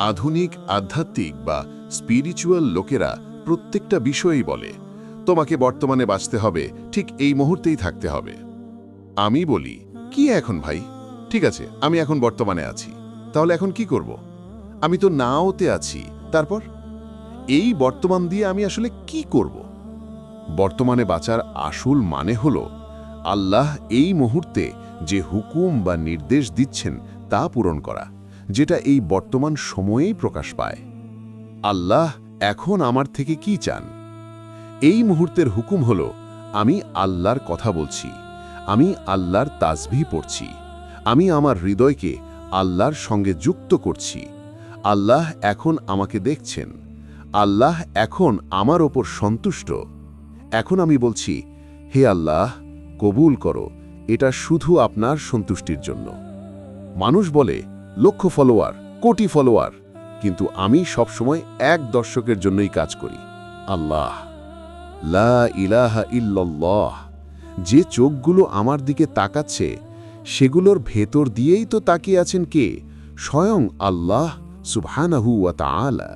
আধুনিক আধ্যাত্মিক বা স্পিরিচুয়াল লোকেরা প্রত্যেকটা বিষয়ই বলে তোমাকে বর্তমানে বাঁচতে হবে, ঠিক এই মুহূর্তেই থাকতে হবে। আমি বলি, কি এখন ভাই? ঠিক আছে, আমি এখন বর্তমানে আছি, তাহলে এখন কি করব? আমি তো নাওতে আছি, তারপর এই বর্তমান দিয়ে আমি আসলে কি করব? বর্তমানে বাঁচার আসল মানে হল আল্লাহ এই মুহূর্তে যে হুকুম বা নির্দেশ দিচ্ছেন তা পূরণ করা, যেটা এই বর্তমান সময়েই প্রকাশ পায়। আল্লাহ এখন আমার থেকে কি চান? এই মুহূর্তের হুকুম হল আমি আল্লাহর কথা বলছি, আমি আল্লাহর তাসবিহ পড়ছি, আমি আমার হৃদয়কে আল্লাহর সঙ্গে যুক্ত করছি। আল্লাহ এখন আমাকে দেখছেন, আল্লাহ এখন আমার ওপর সন্তুষ্ট। এখন আমি বলছি, হে আল্লাহ, কবুল করো, এটা শুধু আপনার সন্তুষ্টির জন্য। মানুষ বলে লক্ষ ফলোয়ার, কোটি ফলোয়ার, কিন্তু আমি সবসময় এক দর্শকের জন্যই কাজ করি, আল্লাহ। লা ইলাহা ইল্লাল্লাহ। যে চোখগুলো আমার দিকে তাকাচ্ছে সেগুলোর ভেতর দিয়েই তো তাকিয়ে আছেন কে? স্বয়ং আল্লাহ সুবহানাহু ওয়া তাআলা।